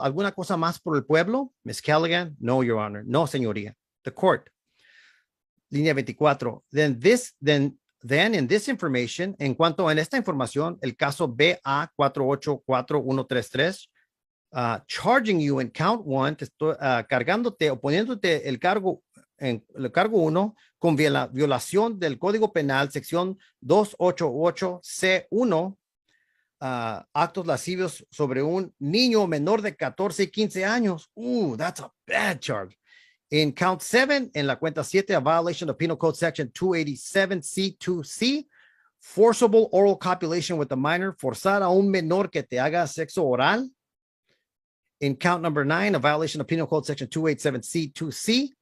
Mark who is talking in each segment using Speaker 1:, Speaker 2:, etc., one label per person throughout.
Speaker 1: ¿Alguna cosa más por el pueblo? Ms. Callaghan? No, Your Honor. No, señoría. The court. Línea 24. Then in this information, en cuanto en esta información, el caso BA 4844133, charging you in count 1, te estoy cargándote o poniéndote el cargo 1 con violación del Código Penal, sección 288C1, actos lascivos sobre un niño menor de 14 y 15 años. That's a bad charge. In count 7, en la cuenta 7, a violation of Penal Code section 287C2C, forcible oral copulation with a minor, forzar a un menor que te haga sexo oral. In count number 9, a violation of Penal Code section 287C2C,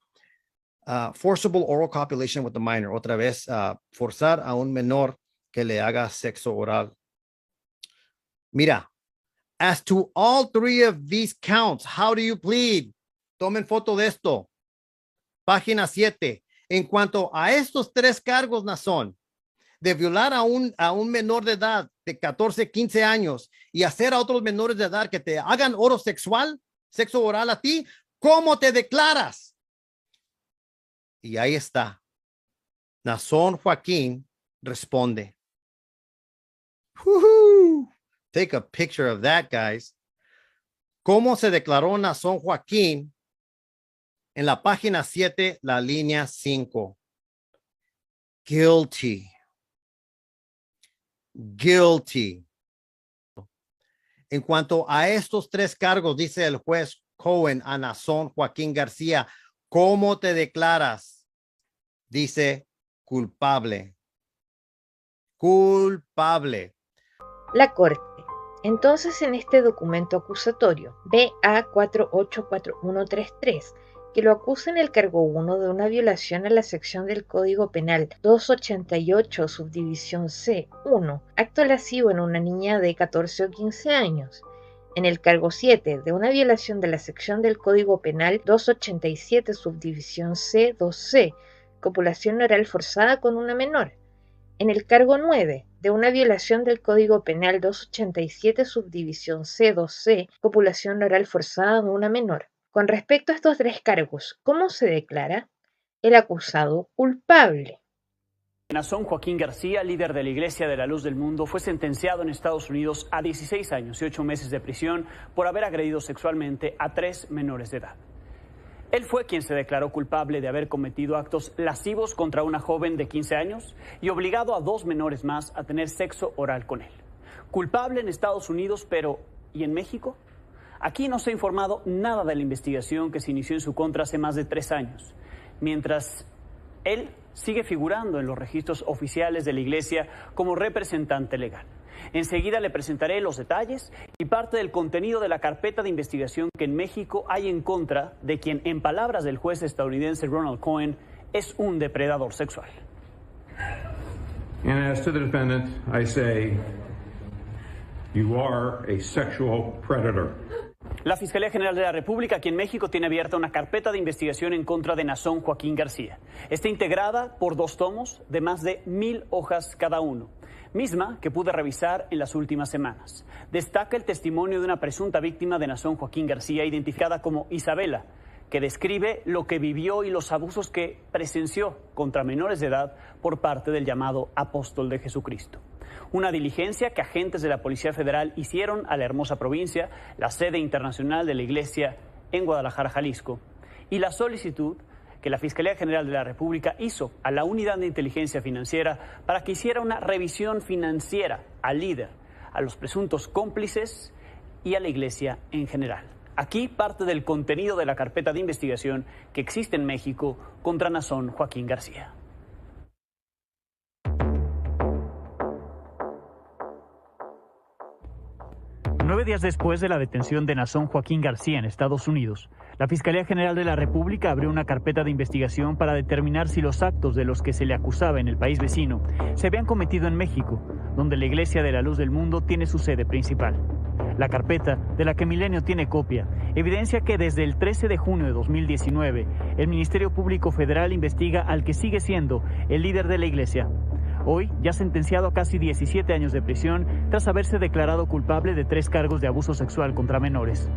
Speaker 1: forcible oral copulation with a minor. Otra vez, forzar a un menor que le haga sexo oral. Mira, as to all three of these counts, how do you plead? Tomen foto de esto. Página 7. En cuanto a estos 3 cargos, Nazón, de violar a un menor de edad de 14, 15 años y hacer a otros menores de edad que te hagan sexo oral a ti, ¿cómo te declaras? Y ahí está. Nazón Joaquín responde. Take a picture of that, guys. ¿Cómo se declaró Nazón Joaquín? En la página 7, la línea 5. Guilty. Guilty. En cuanto a estos 3 cargos, dice el juez Cohen a Nazón Joaquín García, ¿cómo te declaras? Dice culpable. Culpable.
Speaker 2: La Corte. Entonces, en este documento acusatorio, BA 484133, que lo acusa en el cargo 1 de una violación a la sección del Código Penal 288, subdivisión C1, acto lascivo en una niña de 14 o 15 años. En el cargo 7, de una violación de la sección del Código Penal 287, subdivisión C2C, copulación oral forzada con una menor. En el cargo 9, de una violación del Código Penal 287, subdivisión C2C, copulación oral forzada con una menor. Con respecto a estos 3 cargos, ¿cómo se declara? El acusado culpable.
Speaker 3: Nazón Joaquín García, líder de la Iglesia de la Luz del Mundo, fue sentenciado en Estados Unidos a 16 años y 8 meses de prisión por haber agredido sexualmente a 3 menores de edad. Él fue quien se declaró culpable de haber cometido actos lascivos contra una joven de 15 años y obligado a 2 menores más a tener sexo oral con él. Culpable en Estados Unidos, pero ¿y en México? Aquí no se ha informado nada de la investigación que se inició en su contra hace más de 3 años, mientras él sigue figurando en los registros oficiales de la Iglesia como representante legal. Enseguida le presentaré los detalles y parte del contenido de la carpeta de investigación que en México hay en contra de quien, en palabras del juez estadounidense Ronald Cohen, es un depredador sexual.
Speaker 4: And as to the defendant, I say, you are a sexual predator.
Speaker 3: La Fiscalía General de la República aquí en México tiene abierta una carpeta de investigación en contra de Nazón Joaquín García. Está integrada por 2 tomos de más de 1000 hojas cada uno, misma que pude revisar en las últimas semanas. Destaca el testimonio de una presunta víctima de Nazón Joaquín García, identificada como Isabela, que describe lo que vivió y los abusos que presenció contra menores de edad por parte del llamado Apóstol de Jesucristo. Una diligencia que agentes de la Policía Federal hicieron a la hermosa provincia, la sede internacional de la Iglesia en Guadalajara, Jalisco, y la solicitud que la Fiscalía General de la República hizo a la Unidad de Inteligencia Financiera para que hiciera una revisión financiera al líder, a los presuntos cómplices y a la Iglesia en general. Aquí parte del contenido de la carpeta de investigación que existe en México contra Nazón Joaquín García. Nueve días después de la detención de Nazón Joaquín García en Estados Unidos, la Fiscalía General de la República abrió una carpeta de investigación para determinar si los actos de los que se le acusaba en el país vecino se habían cometido en México, donde la Iglesia de la Luz del Mundo tiene su sede principal. La carpeta, de la que Milenio tiene copia, evidencia que desde el 13 de junio de 2019, el Ministerio Público Federal investiga al que sigue siendo el líder de la Iglesia. Hoy ya sentenciado a casi 17 años de prisión tras haberse declarado culpable de 3 cargos de abuso sexual contra menores.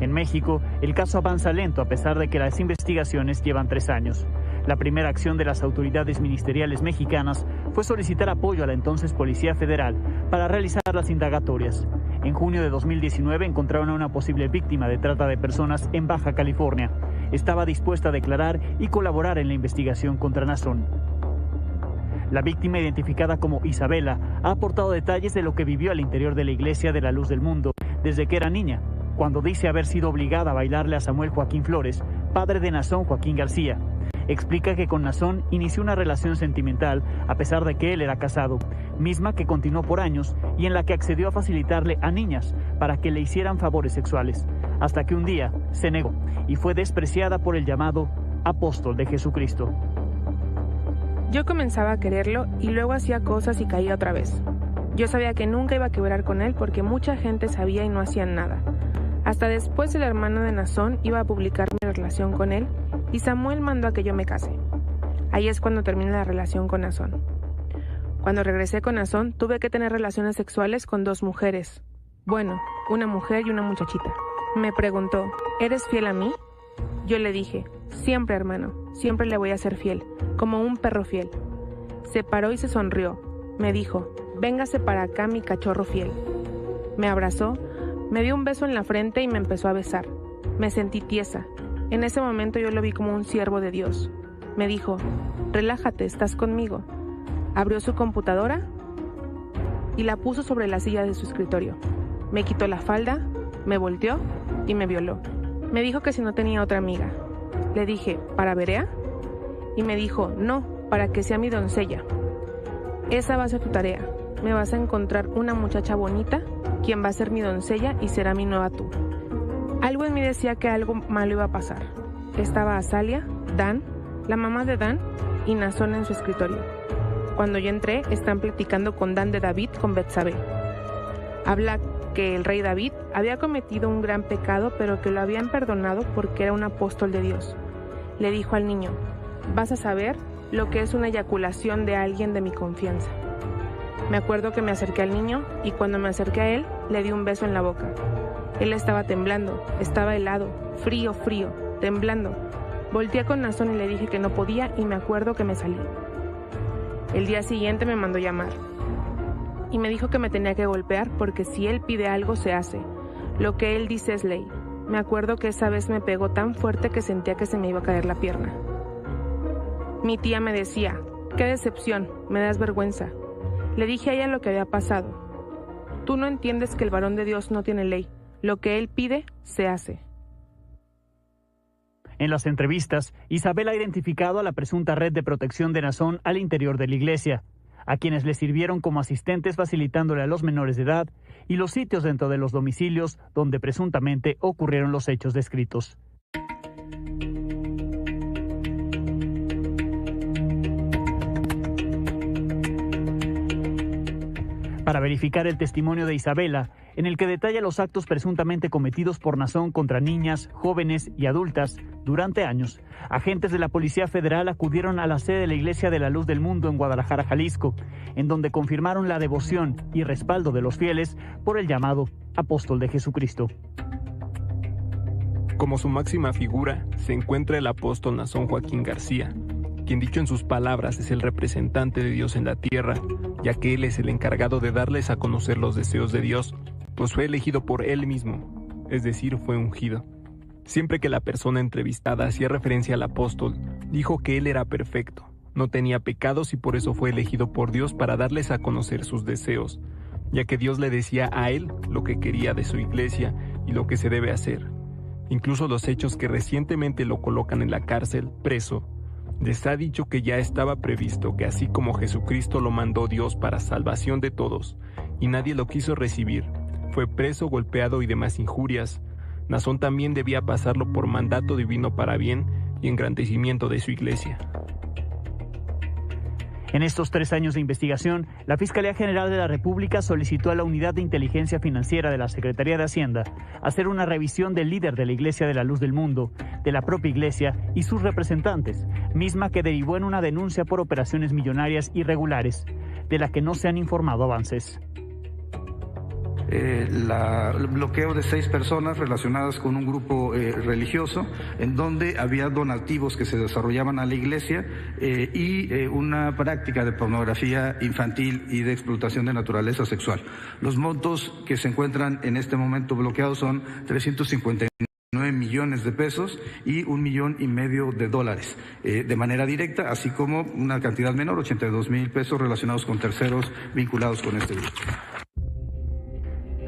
Speaker 3: En México, el caso avanza lento a pesar de que las investigaciones llevan 3 años. La primera acción de las autoridades ministeriales mexicanas fue solicitar apoyo a la entonces Policía Federal para realizar las indagatorias. En junio de 2019 encontraron a una posible víctima de trata de personas en Baja California. Estaba dispuesta a declarar y colaborar en la investigación contra Nazón. La víctima, identificada como Isabela, ha aportado detalles de lo que vivió al interior de la Iglesia de la Luz del Mundo desde que era niña, cuando dice haber sido obligada a bailarle a Samuel Joaquín Flores, padre de Nazón Joaquín García. Explica que con Nazón inició una relación sentimental a pesar de que él era casado, misma que continuó por años y en la que accedió a facilitarle a niñas para que le hicieran favores sexuales, hasta que un día se negó y fue despreciada por el llamado apóstol de Jesucristo.
Speaker 5: Yo comenzaba a quererlo y luego hacía cosas y caía otra vez. Yo sabía que nunca iba a quebrar con él porque mucha gente sabía y no hacían nada. Hasta después el hermano de Nazón iba a publicar mi relación con él y Samuel mandó a que yo me case. Ahí es cuando terminé la relación con Nazón. Cuando regresé con Nazón, tuve que tener relaciones sexuales con 2 mujeres. Bueno, una mujer y una muchachita. Me preguntó, ¿eres fiel a mí? Yo le dije, siempre hermano, siempre le voy a ser fiel, como un perro fiel. Se paró y se sonrió. Me dijo, véngase para acá mi cachorro fiel. Me abrazó, me dio un beso en la frente y me empezó a besar. Me sentí tiesa. En ese momento yo lo vi como un siervo de Dios. Me dijo, relájate, estás conmigo. Abrió su computadora y la puso sobre la silla de su escritorio. Me quitó la falda, me volteó y me violó. Me dijo que si no tenía otra amiga. Le dije, ¿para Berea? Y me dijo, no, para que sea mi doncella. Esa va a ser tu tarea. Me vas a encontrar una muchacha bonita, quien va a ser mi doncella y será mi nueva tú. Algo en mí decía que algo malo iba a pasar. Estaba Azalia, Dan, la mamá de Dan y Nazón en su escritorio. Cuando yo entré, están platicando con Dan de David con Betsabé. Habla que el rey David había cometido un gran pecado, pero que lo habían perdonado porque era un apóstol de Dios. Le dijo al niño, vas a saber lo que es una eyaculación de alguien de mi confianza. Me acuerdo que me acerqué al niño y cuando me acerqué a él, le di un beso en la boca. Él estaba temblando, estaba helado, frío, temblando. Volteé con Nazón y le dije que no podía y me acuerdo que me salí. El día siguiente me mandó llamar y me dijo que me tenía que golpear porque si él pide algo se hace. Lo que él dice es ley. Me acuerdo que esa vez me pegó tan fuerte que sentía que se me iba a caer la pierna. Mi tía me decía, qué decepción, me das vergüenza. Le dije a ella lo que había pasado. Tú no entiendes que el varón de Dios no tiene ley. Lo que él pide, se hace.
Speaker 3: En las entrevistas, Isabel ha identificado a la presunta red de protección de Nazón al interior de la iglesia, a quienes le sirvieron como asistentes facilitándole a los menores de edad y los sitios dentro de los domicilios donde presuntamente ocurrieron los hechos descritos. Para verificar el testimonio de Isabela, en el que detalla los actos presuntamente cometidos por Nazón contra niñas, jóvenes y adultas durante años, agentes de la Policía Federal acudieron a la sede de la Iglesia de la Luz del Mundo en Guadalajara, Jalisco, en donde confirmaron la devoción y respaldo de los fieles por el llamado apóstol de Jesucristo.
Speaker 6: Como su máxima figura se encuentra el apóstol Nazón Joaquín García, quien dicho en sus palabras es el representante de Dios en la tierra, ya que él es el encargado de darles a conocer los deseos de Dios, pues fue elegido por él mismo, es decir, fue ungido. Siempre que la persona entrevistada hacía referencia al apóstol, dijo que él era perfecto, no tenía pecados y por eso fue elegido por Dios para darles a conocer sus deseos, ya que Dios le decía a él lo que quería de su iglesia y lo que se debe hacer. Incluso los hechos que recientemente lo colocan en la cárcel, preso, les ha dicho que ya estaba previsto que así como Jesucristo lo mandó Dios para salvación de todos, y nadie lo quiso recibir, fue preso, golpeado y demás injurias, Nazón también debía pasarlo por mandato divino para bien y engrandecimiento de su iglesia.
Speaker 3: En estos 3 años de investigación, la Fiscalía General de la República solicitó a la Unidad de Inteligencia Financiera de la Secretaría de Hacienda hacer una revisión del líder de la Iglesia de la Luz del Mundo, de la propia iglesia y sus representantes, misma que derivó en una denuncia por operaciones millonarias irregulares, de la que no se han informado avances.
Speaker 7: el bloqueo de 6 personas relacionadas con un grupo religioso, en donde había donativos que se desarrollaban a la iglesia y una práctica de pornografía infantil y de explotación de naturaleza sexual. Los montos que se encuentran en este momento bloqueados son 359 millones de pesos y $1,5 millones de dólares de manera directa, así como una cantidad menor, 82,000 pesos relacionados con terceros vinculados con este grupo.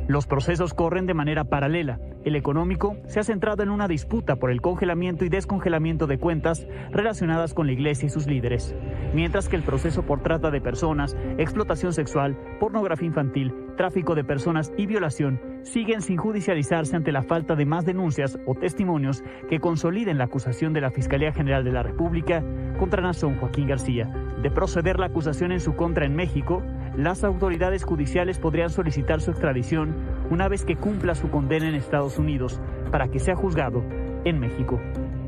Speaker 3: Los procesos corren de manera paralela. El económico se ha centrado en una disputa por el congelamiento y descongelamiento de cuentas relacionadas con la iglesia y sus líderes, mientras que el proceso por trata de personas, explotación sexual, pornografía infantil, tráfico de personas y violación siguen sin judicializarse ante la falta de más denuncias o testimonios que consoliden la acusación de la Fiscalía General de la República contra Nazón Joaquín García. De proceder la acusación en su contra en México, las autoridades judiciales podrían solicitar su extradición una vez que cumpla su condena en Estados Unidos para que sea juzgado en México.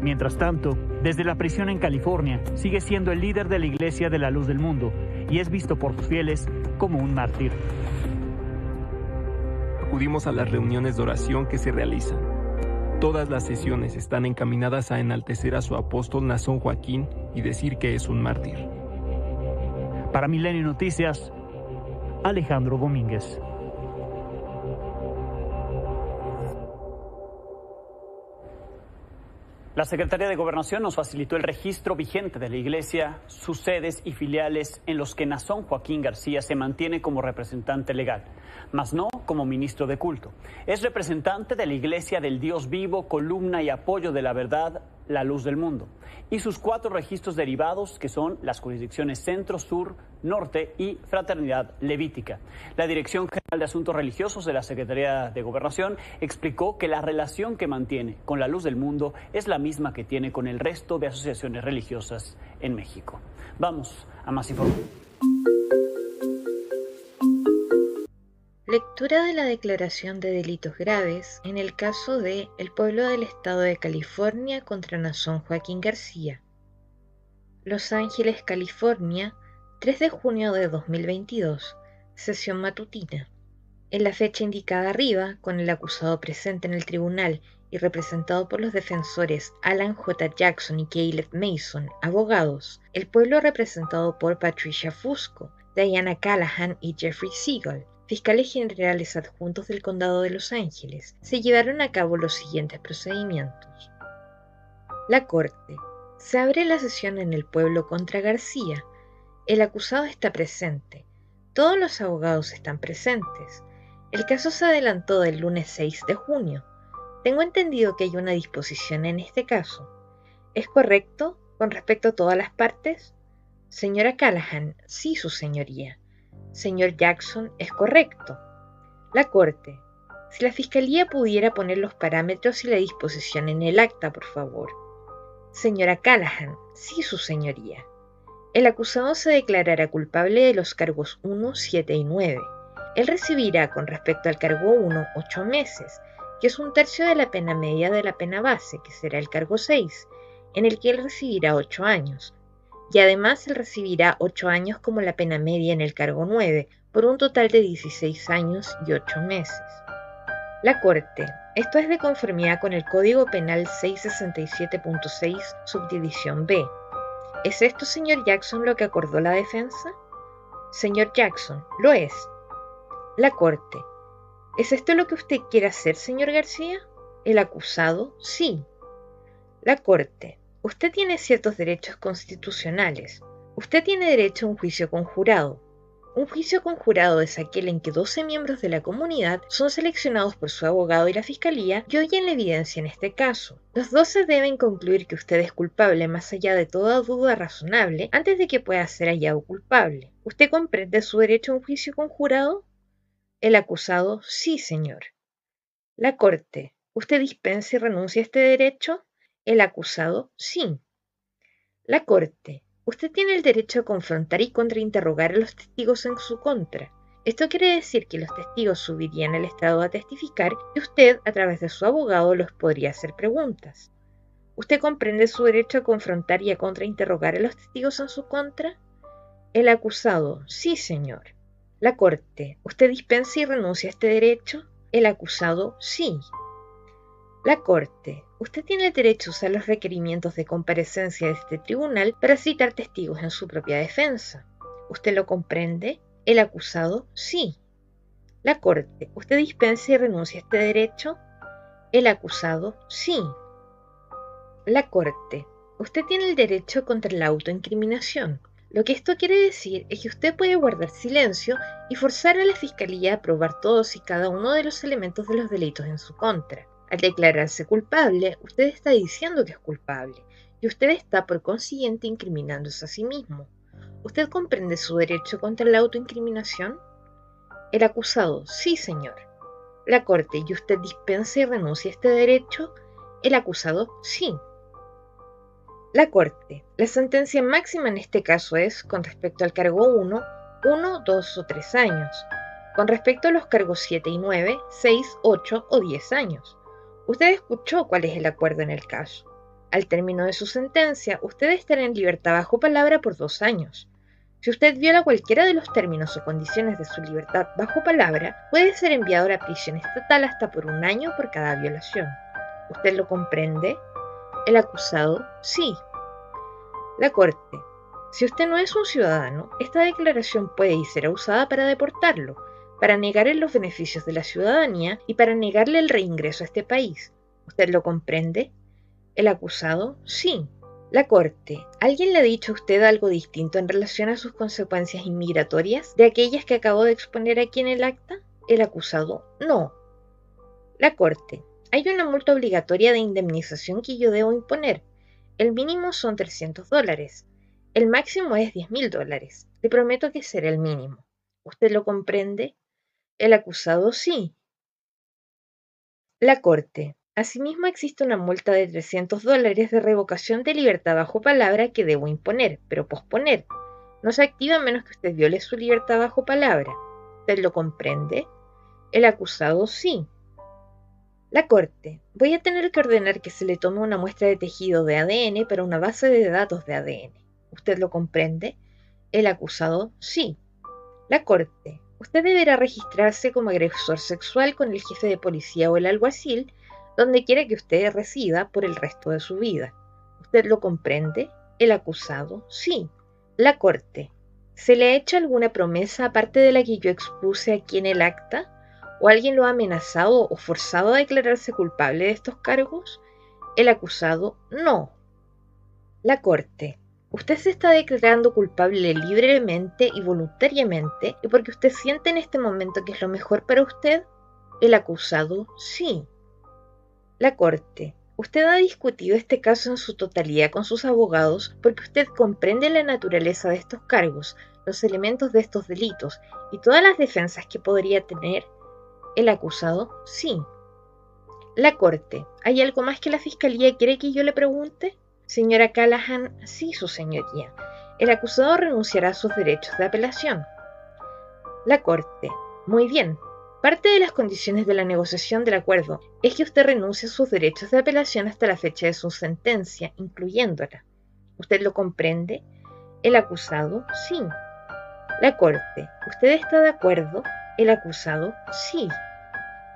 Speaker 3: Mientras tanto, desde la prisión en California, sigue siendo el líder de la Iglesia de la Luz del Mundo y es visto por sus fieles como un mártir.
Speaker 6: Acudimos a las reuniones de oración que se realizan. Todas las sesiones están encaminadas a enaltecer a su apóstol Nazón Joaquín y decir que es un mártir.
Speaker 3: Para Milenio Noticias, Alejandro Domínguez. La Secretaría de Gobernación nos facilitó el registro vigente de la Iglesia, sus sedes y filiales en los que Nazón Joaquín García se mantiene como representante legal, mas no como ministro de culto. Es representante de la Iglesia del Dios Vivo, columna y apoyo de la verdad, la luz del mundo, y sus 4 registros derivados, que son las jurisdicciones Centro, Sur, Norte y Fraternidad Levítica. La Dirección General de Asuntos Religiosos de la Secretaría de Gobernación explicó que la relación que mantiene con la luz del mundo es la misma que tiene con el resto de asociaciones religiosas en México. Vamos a más información.
Speaker 2: Lectura de la declaración de delitos graves en el caso de El Pueblo del Estado de California contra Nazón Joaquín García. Los Ángeles, California, 3 de junio de 2022, sesión matutina. En la fecha indicada arriba, con el acusado presente en el tribunal y representado por los defensores Alan J. Jackson y Caleb Mason, abogados, el pueblo representado por Patricia Fusco, Diana Callahan y Jeffrey Siegel, fiscales generales adjuntos del Condado de Los Ángeles, se llevaron a cabo los siguientes procedimientos. La Corte. Se abre la sesión en el pueblo contra García. El acusado está presente. Todos los abogados están presentes. El caso se adelantó del lunes 6 de junio. Tengo entendido que hay una disposición en este caso. ¿Es correcto con respecto a todas las partes? Señora Callahan, sí, su señoría. Señor Jackson, es correcto. La Corte. Si la Fiscalía pudiera poner los parámetros y la disposición en el acta, por favor. Señora Callahan, sí, su señoría. El acusado se declarará culpable de los cargos 1, 7 y 9. Él recibirá, con respecto al cargo 1, 8 meses, que es 1/3 de la pena media de la pena base, que será el cargo 6, en el que él recibirá 8 años. Y además él recibirá 8 años como la pena media en el cargo 9, por un total de 16 años y 8 meses. La Corte. Esto es de conformidad con el Código Penal 667.6, subdivisión B. ¿Es esto, señor Jackson, lo que acordó la defensa? Señor Jackson, lo es. La Corte. ¿Es esto lo que usted quiere hacer, señor García? El acusado, sí. La Corte. Usted tiene ciertos derechos constitucionales. Usted tiene derecho a un juicio conjurado. Un juicio conjurado es aquel en que 12 miembros de la comunidad son seleccionados por su abogado y la fiscalía y oyen la evidencia en este caso. Los 12 deben concluir que usted es culpable más allá de toda duda razonable antes de que pueda ser hallado culpable. ¿Usted comprende su derecho a un juicio conjurado? El acusado, sí, señor. La Corte. ¿Usted dispensa y renuncia a este derecho? El acusado, sí. La Corte. Usted tiene el derecho a confrontar y contrainterrogar a los testigos en su contra. Esto quiere decir que los testigos subirían al estrado a testificar y usted, a través de su abogado, los podría hacer preguntas. ¿Usted comprende su derecho a confrontar y a contrainterrogar a los testigos en su contra? El acusado, sí, señor. La Corte, ¿usted dispensa y renuncia a este derecho? El acusado, sí. La Corte, usted tiene el derecho a usar los requerimientos de comparecencia de este tribunal para citar testigos en su propia defensa. ¿Usted lo comprende? El acusado, sí. La Corte, ¿usted dispensa y renuncia a este derecho? El acusado, sí. La Corte, usted tiene el derecho contra la autoincriminación. Lo que esto quiere decir es que usted puede guardar silencio y forzar a la Fiscalía a probar todos y cada uno de los elementos de los delitos en su contra. Al declararse culpable, usted está diciendo que es culpable, y usted está por consiguiente incriminándose a sí mismo. ¿Usted comprende su derecho contra la autoincriminación? El acusado, sí, señor. La Corte, ¿y usted dispensa y renuncia a este derecho? El acusado, sí. La Corte, la sentencia máxima en este caso es, con respecto al cargo 1, 1, 2 o 3 años. Con respecto a los cargos 7 y 9, 6, 8 o 10 años. Usted escuchó cuál es el acuerdo en el caso. Al término de su sentencia, usted estará en libertad bajo palabra por 2 años. Si usted viola cualquiera de los términos o condiciones de su libertad bajo palabra, puede ser enviado a la prisión estatal hasta por 1 año por cada violación. ¿Usted lo comprende? El acusado, sí. La Corte, si usted no es un ciudadano, esta declaración puede y será usada para deportarlo, para negarle los beneficios de la ciudadanía y para negarle el reingreso a este país. ¿Usted lo comprende? El acusado, sí. La Corte, ¿alguien le ha dicho a usted algo distinto en relación a sus consecuencias inmigratorias de aquellas que acabo de exponer aquí en el acta? El acusado, no. La Corte, hay una multa obligatoria de indemnización que yo debo imponer. El mínimo son $300. El máximo es $10.000. Le prometo que será el mínimo. ¿Usted lo comprende? El acusado, sí. La Corte, asimismo existe una multa de $300 de revocación de libertad bajo palabra que debo imponer, pero posponer. No se activa a menos que usted viole su libertad bajo palabra. ¿Usted lo comprende? El acusado, sí. La Corte, voy a tener que ordenar que se le tome una muestra de tejido de ADN para una base de datos de ADN. ¿Usted lo comprende? El acusado, sí. La Corte, usted deberá registrarse como agresor sexual con el jefe de policía o el alguacil, donde quiera que usted resida por el resto de su vida. ¿Usted lo comprende? El acusado, sí. La Corte, ¿se le ha hecho alguna promesa aparte de la que yo expuse aquí en el acta? ¿O alguien lo ha amenazado o forzado a declararse culpable de estos cargos? El acusado, no. La Corte, usted se está declarando culpable libremente y voluntariamente y porque usted siente en este momento que es lo mejor para usted. El acusado, sí. La Corte, usted ha discutido este caso en su totalidad con sus abogados porque usted comprende la naturaleza de estos cargos, los elementos de estos delitos y todas las defensas que podría tener. El acusado, sí. La Corte, ¿hay algo más que la Fiscalía quiere que yo le pregunte? Señora Callahan, sí, su señoría. El acusado renunciará a sus derechos de apelación. La Corte, muy bien. Parte de las condiciones de la negociación del acuerdo es que usted renuncie a sus derechos de apelación hasta la fecha de su sentencia, incluyéndola. ¿Usted lo comprende? El acusado, sí. La Corte, ¿usted está de acuerdo? El acusado, sí.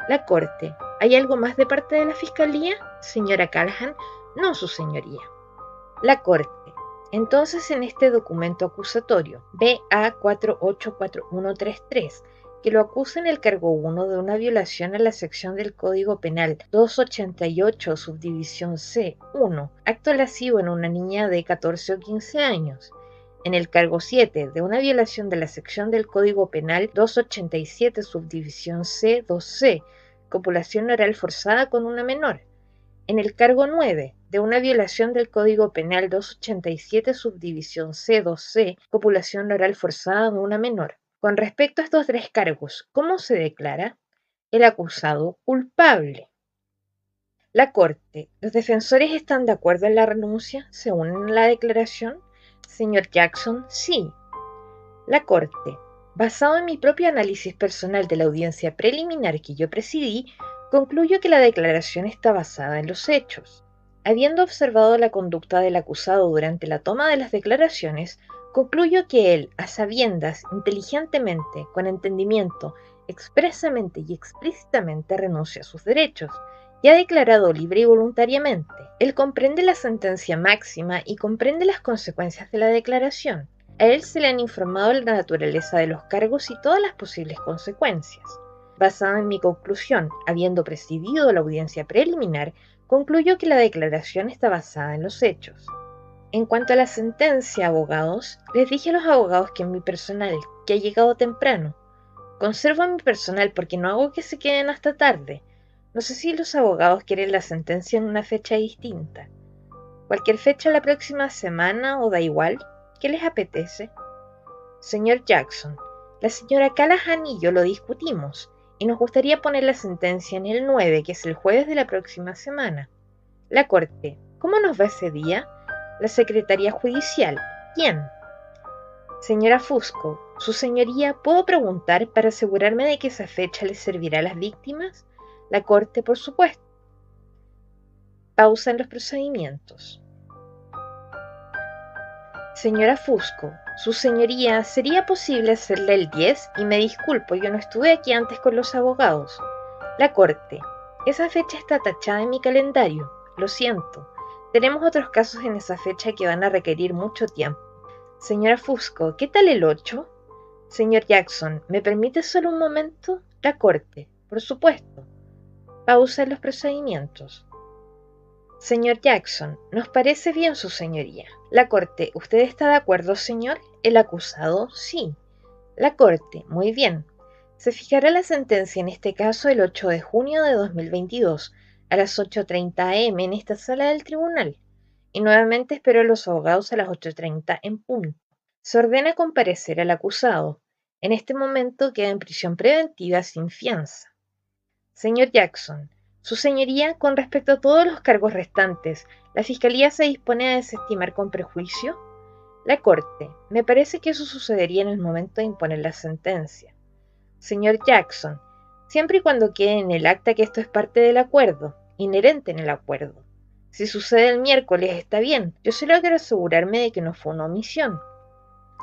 Speaker 2: La Corte, ¿hay algo más de parte de la Fiscalía? Señora Callahan, no, su señoría. La Corte, entonces en este documento acusatorio, BA 484133, que lo acusa en el cargo 1 de una violación a la sección del Código Penal 288, subdivisión C, 1, acto lascivo en una niña de 14 o 15 años. En el cargo 7, de una violación de la sección del Código Penal 287, subdivisión C, 2C, copulación oral forzada con una menor. En el cargo 9, de una violación del Código Penal 287, subdivisión C, 2C, copulación oral forzada con una menor. Con respecto a estos 3 cargos, ¿cómo se declara? El acusado culpable. La Corte, ¿los defensores están de acuerdo en la renuncia? ¿Se unen a la declaración? Señor Jackson, sí. La Corte, basado en mi propio análisis personal de la audiencia preliminar que yo presidí, concluyo que la declaración está basada en los hechos. Habiendo observado la conducta del acusado durante la toma de las declaraciones, Concluyo que él, a sabiendas, inteligentemente, con entendimiento, expresamente y explícitamente renuncia a sus derechos, y ha declarado libre y voluntariamente. Él comprende la sentencia máxima y comprende las consecuencias de la declaración. A él se le han informado la naturaleza de los cargos y todas las posibles consecuencias. Basada en mi conclusión, habiendo presidido la audiencia preliminar, concluyo que la declaración está basada en los hechos. En cuanto a la sentencia, abogados, les dije a los abogados que mi personal, que ha llegado temprano, conservo a mi personal porque no hago que se queden hasta tarde. No sé si los abogados quieren la sentencia en una fecha distinta. Cualquier fecha la próxima semana o da igual. ¿Qué les apetece? Señor Jackson, la señora Callahan y yo lo discutimos y nos gustaría poner la sentencia en el 9, que es el jueves de la próxima semana. La Corte, ¿cómo nos va ese día? La Secretaría Judicial. ¿Quién? Señora Fusco, su señoría, ¿puedo preguntar para asegurarme de que esa fecha les servirá a las víctimas? La Corte, por supuesto. Pausa en los procedimientos. Señora Fusco, su señoría, ¿sería posible hacerle el 10? Y me disculpo, yo no estuve aquí antes con los abogados. La Corte, esa fecha está tachada en mi calendario. Lo siento. Tenemos otros casos en esa fecha que van a requerir mucho tiempo. Señora Fusco, ¿qué tal el 8? Señor Jackson, ¿me permite solo un momento? La Corte, por supuesto. Pausa en los procedimientos. Señor Jackson, nos parece bien su señoría. La Corte, ¿usted está de acuerdo, señor? El acusado, sí. La Corte, muy bien. Se fijará la sentencia en este caso el 8 de junio de 2022 a las 8:30 am en esta sala del tribunal. Y nuevamente espero a los abogados a las 8:30 en punto. Se ordena comparecer al acusado. En este momento queda en prisión preventiva sin fianza. Señor Jackson, su señoría, con respecto a todos los cargos restantes, ¿la Fiscalía se dispone a desestimar con prejuicio? La Corte, me parece que eso sucedería en el momento de imponer la sentencia. Señor Jackson, siempre y cuando quede en el acta que esto es parte del acuerdo, inherente en el acuerdo. Si sucede el miércoles está bien, yo solo quiero asegurarme de que no fue una omisión.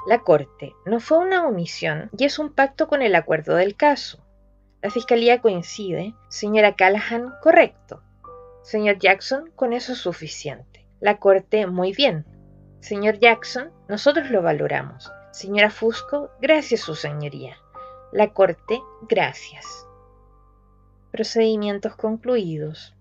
Speaker 2: La Corte, no fue una omisión y es un pacto con el acuerdo del caso. La Fiscalía coincide. Señora Callahan, correcto. Señor Jackson, con eso es suficiente. La Corte, muy bien. Señor Jackson, nosotros lo valoramos. Señora Fusco, gracias su señoría. La Corte, gracias. Procedimientos concluidos.